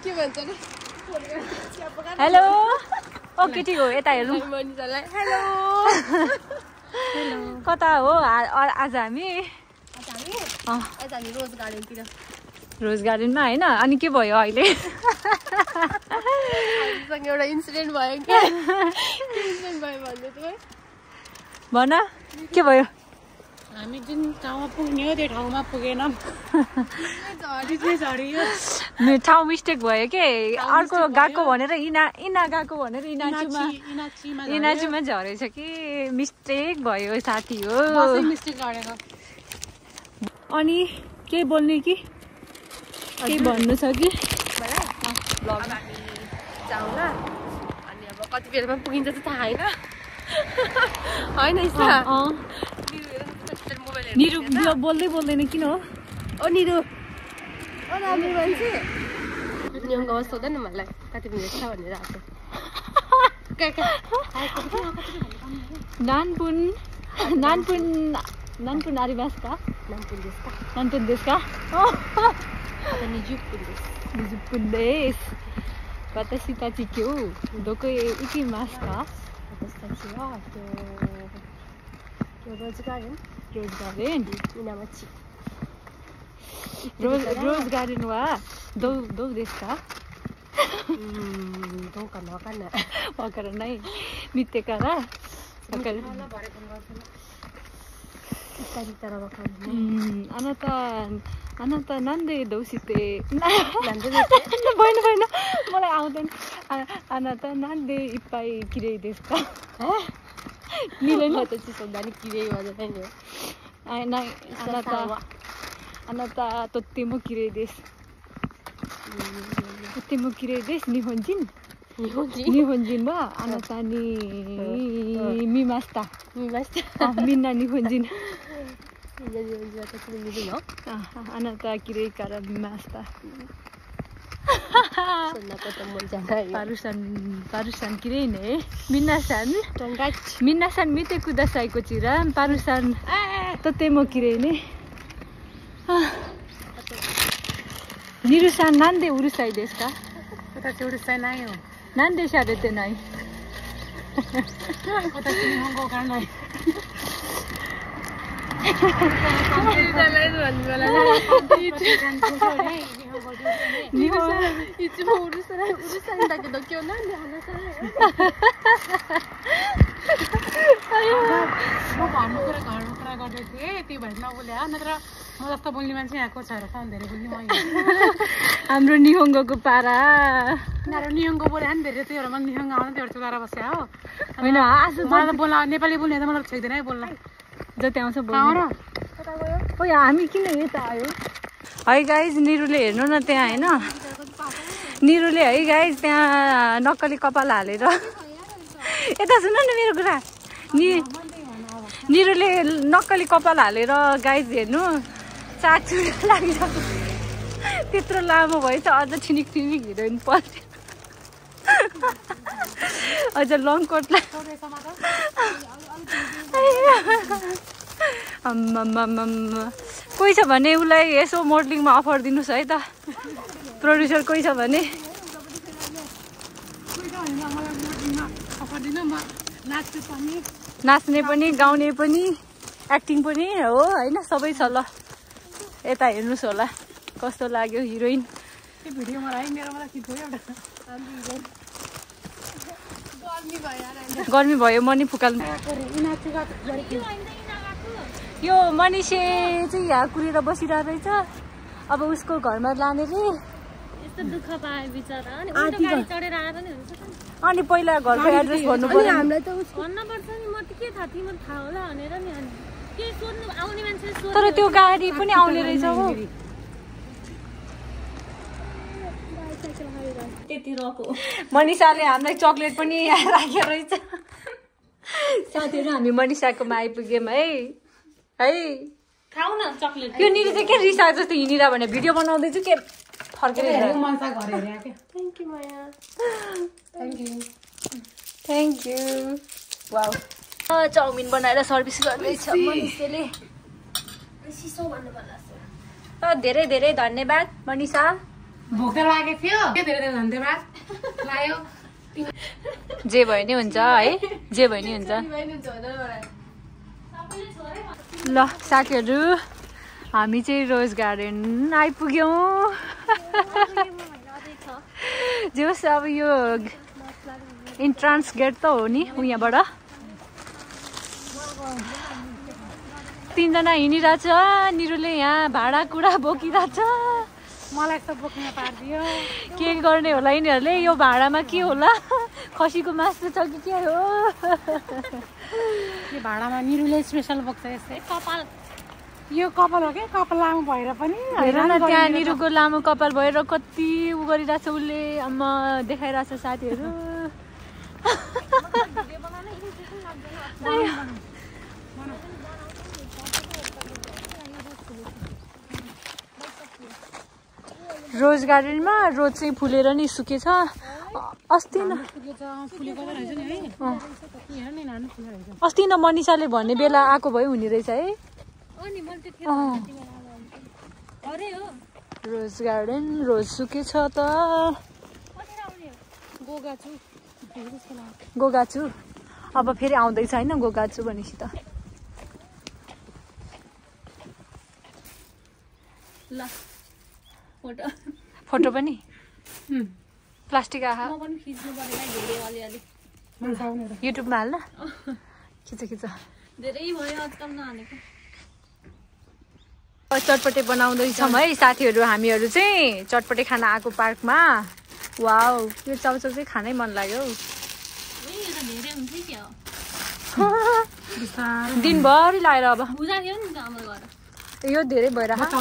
के भन्छ नि हेलो ओ केटी हो यता हेर्नु मनिषालाई हेलो कता हो आज हामी रोज गार्डनतिर रोज गार्डनमा हैन अनि के भयो अहिले हामीसँग एउटा इन्सिडेन्ट भयो के इन्सिडेन्ट भयो भन्दै थियो भन के भयो हामी जुन ठाउँमा पुग्ने हो त्यो ठाउँमा पुगेनौँ मेरो ठाउँ मिस्टेक भयो के अर्को गएको भनेर इना गएको भनेर इनाचुमा झरेछ कि मिस्टेक भयो साथी हो मिस्टेक गरेको अनि के बोल्ने कि के भन्नु छ कि जाउँला अनि अब कति बेलामा पुगिन्छ त थाहा होइन निरु बोल्दै बोल्दैन किन हो ओ निरु ओ राम्रो मान्छे नियम गवास सोध्दैन मलाई कति मिनट छ भनेर आएको नानपुन आदिवासका नानपुन देशका निजुपुन देश Watashi tachi kyo doko ikimasu ka? Watashi wa Rose Garden. Rose Garden? Inamachi. Rose Garden wa dou desu ka? Dou kana wakaranai. Wakaranai. Mitte kara wakaru. あなたなんでどうしてなんでमलाई आउँदैनあなたなんでいっぱい綺麗ですかमिलेन私そんなに綺麗はじゃないのよあなたとっても綺麗ですとっても綺麗です日本人はあなたに見ましたみんな日本人私も見るのあなた綺麗から見ましたそんなこともじゃないよパルさん綺麗ね皆さん見てくださいこちらパルさんとても綺麗ねニルさんなんでうるさいですか私うるさいないよなんで喋ってない私日本語わからないいつもうるさいんだけど今日なんで話さないのम भन्नु कुरा घरमा कुरा गर्दै थिएँ त्यो भएर नबोले नत्र म जस्तो बोल्ने मान्छे यहाँको छ र धेरै बोल्ने म हाम्रो निहोङ्गोको पारा निहोङ्गो बोले नि धेरै त्यो भएर मलाई निहोङ्गो आउनु त्यो भएर चुलाएर बस्या हो होइन मलाई त बोल्न नेपाली बोल्ने त मलाई छैदैन है बोल्न जति आउँछ बोल्नु ओ हामी किन यता आयो है गाइज निरुले हेर्नु न त्यहाँ हैन निरुले है गाइज त्यहाँ नक्कली कपाल हालेर यता सुन न मेरो कुरा निरुले नक्कली कपाल हालेर गाइज हेर्नु चाचु लाग्छ त्यत्रो लामो भएछ अझ छिनिक हिरोइन पर्छ अझ लङ कोटलाई कोही छ भने उसलाई यसो मोडलिङमा अफर दिनुहोस् है त प्रोड्युसर कोही छ भने नाच्ने पनि गाउने पनि एक्टिङ पनि हो हैन सबै छ ल यता हेर्नुहोस् होला कस्तो लाग्यो हिरोइन गर्मी भयो मनी फुकाल्नु यो मनिषे चाहिँ यहाँ कुरेर बसिरहेको रहेछ अब उसको घरमा लाने रे यस्तो दुःख पाए बिचरा अनि उल्टो गाडी चढेर आएर नि हुन्छ अनि पहिला घरको एड्रेस भन्नु पर्यो हामीलाई त भन्न पर्छ नि म त के थाहा तिम्रो थाहा होला भनेर नि अनि के सोध्नु आउने मान्छे सोध्नु तर त्यो गाडी पनि आउने रहेछ हो त्यति रको मनिषाले हामीलाई चक्लेट पनि राखेको रहेछ साथीहरु हामी मनिषाकोमा आइपुग्यौँ है खाऊ न चकलेट यो निले चाहिँ के रिसा जस्तो हिँडिरा भने भिडियो बनाउँदैछु के फर्केर थ्याङ्क यू वाउ चाउमिन बनाएर सर्भिस गर्दैछ मनिषाले धेरै धेरै धन्यवाद मनिषा भोक त लागेको थियो धेरै धेरै धन्यवाद लाग्यो जे भयो नि हुन्छ है जे भयो नि हुन्छ ल साथीहरू हामी चाहिँ रोज गार्डन आइपुग्यौँ जे होस् अब यो इन्ट्रान्स गेट त हो नि यहाँबाट 3 जना हिँडिरहेछ निरुले यहाँ भाँडाकुँडा बोकिरहेछ मलाई त बोक्न पार्दियो के गर्ने होला यिनीहरूले यो भाँडामा के होला खसीको मासु छ कि के हो यो भाँडामा निरुले स्पेसल बोक्छ यस्तै कपाल यो कपाल हो के कपाल लामो भएर पनि हेर न त्यहाँ निरुको लामो कपाल भएर कति उ गरिरहेछ उसले अम्मा देखाइरहेछ साथीहरू रोज गार्डनमा रोज चाहिँ फुलेर नि सुकेछ अस्ति न अस्ति न मनिषाले भन्ने बेला आएको भए हुने रहेछ है रोज गार्डन रोज सुकेछ त गोगाछु अब फेरि आउँदैछ होइन गोगाछु भनेपछि त ल फोटो पनि प्लास्टिक आहा युट्युबमा हाल्न खिच धेरै भयो आजकल नहालेको चटपटे बनाउँदैछौँ है साथीहरू हामीहरू चाहिँ चटपटे खाना आएको पार्कमा वाउ यो चाउचाउ चाहिँ खानै मन लाग्यो दिनभरि लगाएर अब यो धेरै भइरहेको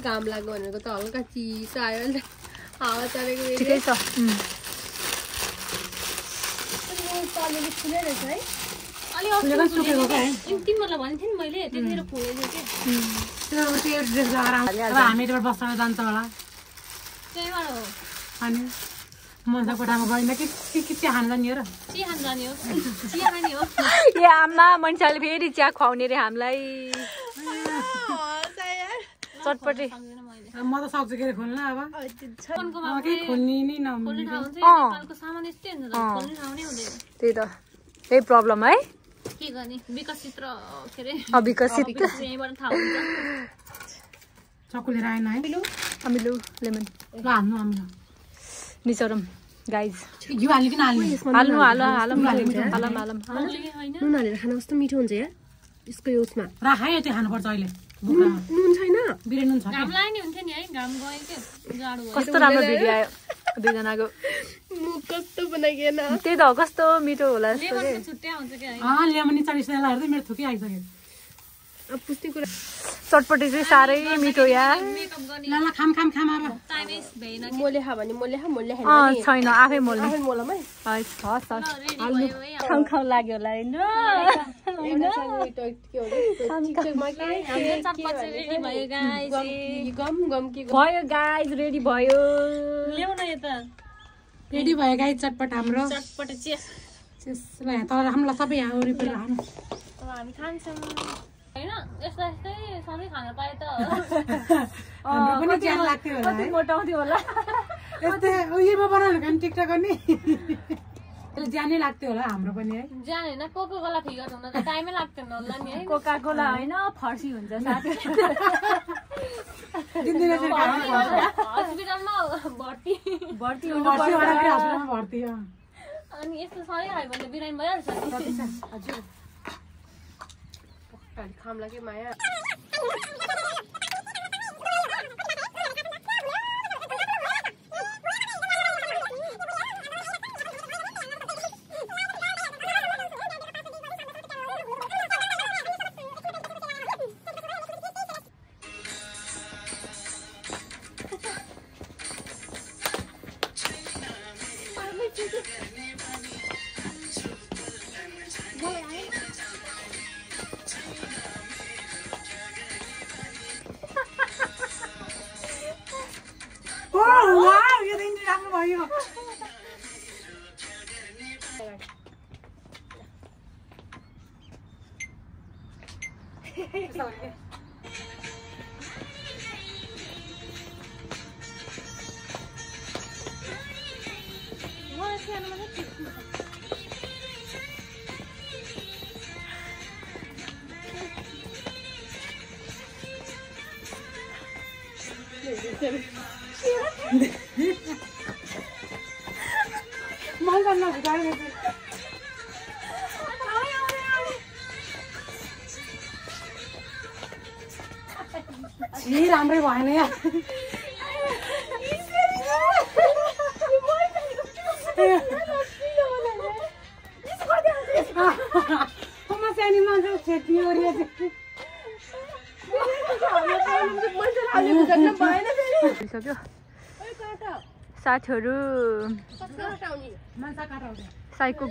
घाम लाग्यो भनेको त हल्का चिसो आयो नि हावा चलेको ठिकै छ हामीबाट बस्न जान्छ होला अनि मजा कोठामा गएन कि चिया खान जाने हो र ए आमा मान्छेले फेरि चिया खुवाउने रे हामीलाई चटपटे म त सक्छु के खोल्न अब खोल्ने नै त्यही त त्यही प्रब्लम है के गर्ने विकसित र के रे अविकसित यहीँबाट थाहा हुन्छ चक्कु लिएर आएन है अमिलो लेमन ल हाल्नु अमिलो निचरम गाइज घिउ हाल्नु कि नहाल्ने हाल्नु हालौँ नुन हालेर खाना कस्तो मिठो हुन्छ यार यसको उसमा राख है त्यो खानुपर्छ अहिले नुन छैन बिरे नुन छ घाम लाग्ने हुन्थ्यो नि है घाम गयो के जाडो भयो कस्तो राम्रो भिडियो आयो दुईजनाको मुख कस्तो बनाइएन त्यही त हो कस्तो मिठो होला जस्तो के छुट्टै आउँछ के है लेमन 40 हेर्दै मेरो थुकी आइसक्यो अब पुस्ने कुरा चटपटे चाहिँ साह्रै मिठो यार मेकअप गर्ने ल खाम अब टाइमै भएन मोले खा भने मोले खा मोले खाएन छैन आफै मोल्ने आफै मोलम है हस् हस् हस् रेडी भयो है खाउ खाउ लाग्यो होला होइन चटपटे रेडी भयो गाइस गम के भयो गाइज रेडी भयो ल्याउ न यता रेडी भयो गाई चटपट हाम्रो चटपटे चेस ल तर हामीलाई सबै यहाँ वरिपरि राख्नु अब हामी खान्छौँ हैन यस्ता यस्तै सधैँ खान पाए त हाम्रो पनि ज्यान लाग्थ्यो होला है मोटाउँथ्यो होला यस्तै उयोमा बनाउनु भने टिकटक गर्ने त्यसले ज्यानै लाग्थ्यो होला हाम्रो पनि है जान हैन कोको कोला फिगर हुन त टाइमै लाग्दैन होला नि है कोका कोला होइन फर्सी हुन्छ साथी दिनदिनै चाहिँ खानु पर्छ हस्पिटलमा भर्ती भर्ती हस्पिटलमा भर्ती अनि यस्तो सधैँ खायो भने बिरामी भइहाल्छ नि हजुर खाम लाग्यो माया राम्रै भएन यार सानी मान्छे खेती साथीहरू साईको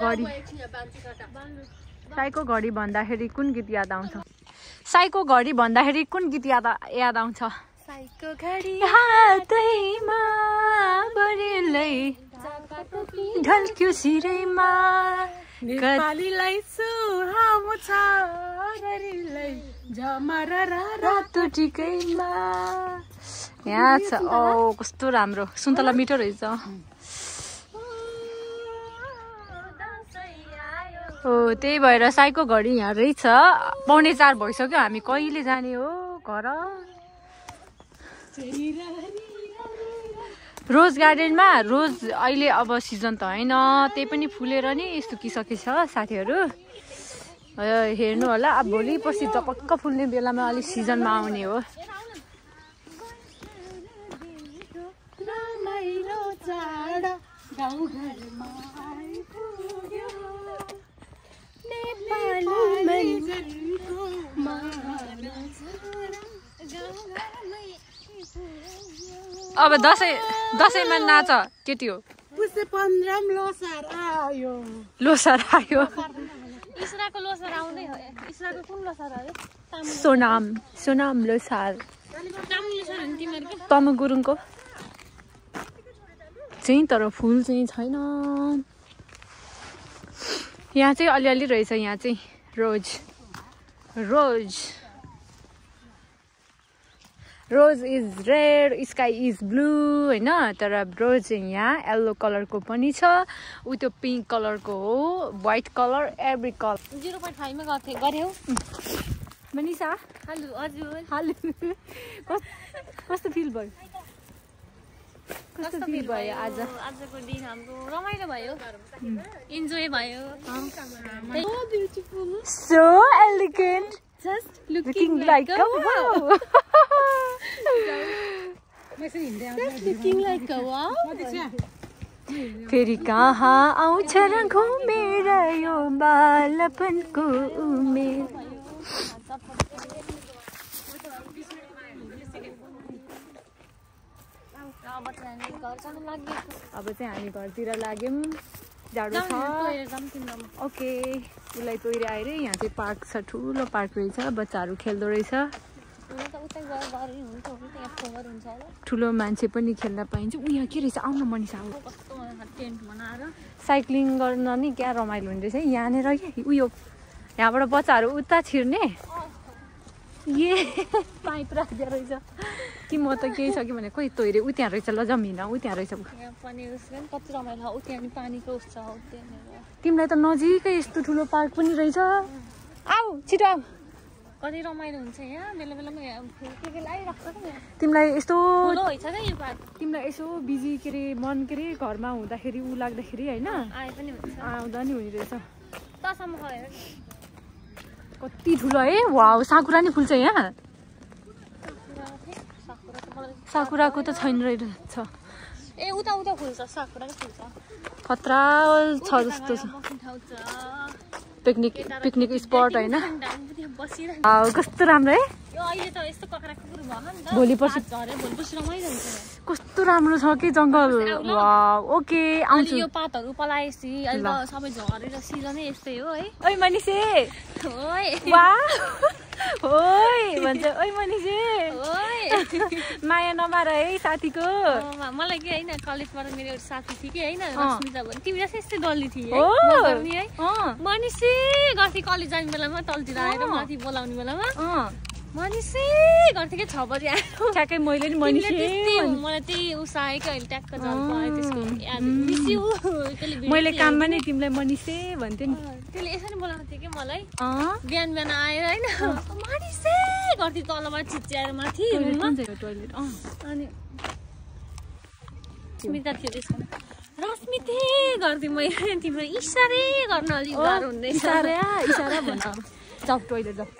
घडी भन्दाखेरि कुन गीत याद आउँछ साईको घडी भन्दाखेरि कुन गीत याद आउँछ साईको घडी हातैमा बरेलै ढल्क्यो सिरैमा नेपालीलाई सुहाउँछ गरीलाई झमररा रातो टिकैमा यहाँ छ ओ कस्तो राम्रो सुन्तला मिठो रहेछ हो त्यही भएर साईको घडी यहाँ रहेछ 3:45 भइसक्यो हामी कहिले जाने हो घर रोज गार्डनमा रोज अहिले अब सिजन त होइन त्यही पनि फुलेर नि यस्तो किसकेछ साथीहरू हेर्नु होला अब भोलि पछि चपक्क फुल्ने बेलामा अलिक सिजनमा आउने हो अब दसैँमा नाच केटी हो लोसार आयो इसराको लोसार आउँदै हो इसराको कुन लोसार हो सोनाम लोसार तमु गुरुङको चाहिँ तर फुल चाहिँ छैन यहाँ चाहिँ अलिअलि रहेछ यहाँ चाहिँ rose is red sky is blue होइन तर रोज चाहिँ यहाँ येल्लो कलरको पनि छ उ त्यो पिङ्क कलरको हो व्हाइट कलर एभ्री कलर 0.5 मा गऱ्यौ मनिषा हजुर कस्तो फिल भयो आजको दिन हाम्रो रमाइलो भयो इन्जोय भयो so elegant just looking like a wow looking like a wow फेरि कहाँ आउँछ र घुमेर यो बालपनको उमेर अब चाहिँ हामी घरतिर लाग्यौँ झाडु छ ओके उसलाई तोइरे आएर यहाँ चाहिँ पार्क छ ठुलो पार्क रहेछ बच्चाहरू खेल्दो रहेछ ठुलो मान्छे पनि खेल्न पाइन्छ उ यहाँ के रहेछ आउन मनिषा साइक्लिङ गर्न नि क्या रमाइलो हुने रहेछ यहाँनिर उयो यहाँबाट बच्चाहरू उता छिर्ने पाइप राख्दो रहेछ कि म त केही छ कि भने कोही तोइरे उ त्यहाँ रहेछ ल जमिन उ त्यहाँ रहेछ तिमीलाई त नजिकै यस्तो ठुलो पार्क पनि रहेछ आऊ छिटो आऊ कति रमाइलो हुन्छ यहाँ बेला बेलामा के लागिराख्छ तिमीलाई यस्तो छ क्या यो पार्क तिमीलाई यसो बिजी के अरे मन के अरे घरमा हुँदाखेरि उ लाग्दाखेरि होइन आए पनि हुन्छ आउँदा नि हुने रहेछ तसम्म गयो कति ठुलो है वाउ साकुरा नि फुल्छ यहाँ साकुराको त छैन रहेछ ए उता उता फुल्छ साकुरा फुल्छ खतरा छ जस्तो छ पिकनिक स्पट होइन कस्तो राम्रो है भोलि पर्सि कस्तो राम्रो छ कि जङ्गल ओके आउँछु यो पातहरू पलाएपछि अहिले त सबै झरेर सिजनै यस्तै हो है ओइ मनिषे ओइ ओइ भन्छ ओइ मनिषे ओइ माया नमार है साथीको मलाई के हैन कलेजबाट मेरो एउटा साथी थियो कि हैन रश्मिता भन्ने तिमी जस्तै यस्तै डल्ली थिए है मनिषे गर्थी कलेज जाने बेलामा तलतिर आएर माथि बोलाउने बेलामा मनिसे गर्थेँ कि 6 बजी आयो ठ्याक्कै मैले नि मनिसे मलाई त्यही उसाएँ कि अहिले ट्याक्क जल पाएँ त्यसको याद मिस्यु मैले काममा नै तिमीलाई मनिसे भन्थ्यो नि त्यसले यसरी बोलाएको थियो कि मलाई बिहान बिहान आएर होइन मनिसे गर्थेँ तलबाट चिच्याएर माथि टोइलेट अनि स्मिता थियो त्यसमा रश्मिते गर्थेँ मैले तिम्रो इसारे गर्न अलिक गाह्रो हुँदैछ इसारा भन जाऊ टोइलेट जाऊ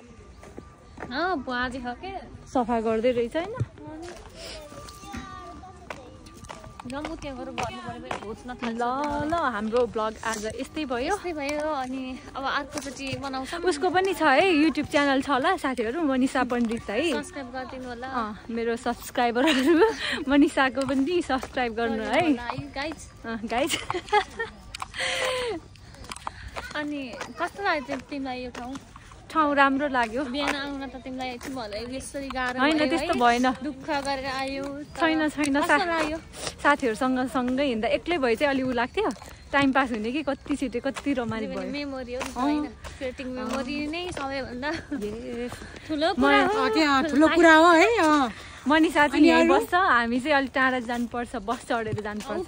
बुहाजी छ के सफा गर्दै रहेछ होइन जम्मू त्यहाँ गएर गर्नु पर्यो घोच्न ल हाम्रो भ्लग आज यस्तै भयो अनि अब अर्कोचोटि बनाउँछौँ उसको पनि छ है युट्युब च्यानल छ होला साथीहरू मनिषा पण्डित है सब्सक्राइब गरिदिनु होला मेरो सब्सक्राइबरहरू मनिषाको पनि सब्सक्राइब गर्नु है गाइज अनि कस्तो लाग्यो तिमीलाई यो ठाउँ राम्रो लाग्यो बिहान आउन त तिमीलाई यसरी गाह्रो होइन त्यस्तो भएन दुःख गरेर आयो छैन साथीहरूसँग सँगै हिँड्दा एक्लै भए चाहिँ अलि उ लाग्थ्यो टाइम पास हुने कि कति छिटो कति रमाइलो भयो मेमोरी हो फ्लोटिङ मेमोरी नै सबैभन्दा ठुलो कुरा हो है मनिषा चाहिँ यहीँ बस्छ हामी चाहिँ अलिक टाढा जानुपर्छ बस चढेर जानुपर्छ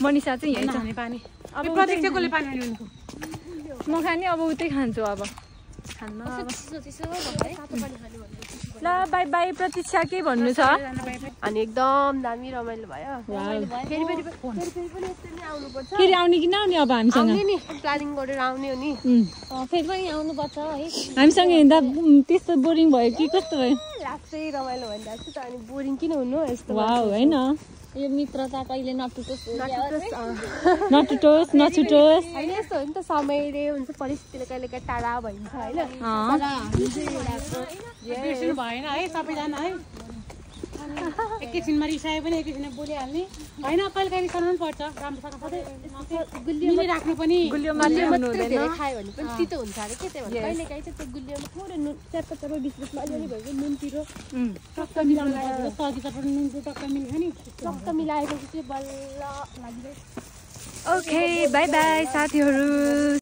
मनिषा चाहिँ यहीँ छ पानी अब प्रत्यक्षले पानी म खाने अब उतै खान्छु अब खान्न ल बाई बाई प्रतीक्षा के भन्नु छ अनि एकदम दामी रमाइलो भयो फेरि आउने कि नआउने अब हामीसँग नि प्लानिङ गरेर आउने हो नि फेरि पनि आउनुपर्छ है हामीसँग हिँड्दा त्यस्तो बोरिङ भयो कि कस्तो भयो लाग्छ रमाइलो भइरहेको छ त अनि बोरिङ किन हुनु यस्तो होइन यो मित्रता कहिले नटुटोस् नछुटोस् होइन यस्तो हो नि त समयले हुन्छ परिस्थितिले कहिले काहीँ टाढा भइन्छ होइन भएन है सबैजना है एकैछिनमा रिसायो पनि एकैछिनमा बोलिहाल्ने होइन कहिले कहिले रिसाउनु पनि पर्छ राम्रोसँग राख्नु पनि धेरै खायो भने पनि तितो हुन्छ अरे के त्यही भएर कहिले काहीँ चाहिँ त्यो गुलियोमा थोरै नुन च्याप्पा बिस्कुटमा अलिअलि भएको नुनतिर टक्क मिलाउनु टक्क मिलाएपछि चाहिँ बल्ल लाग्दै ओके बाई बाई साथीहरू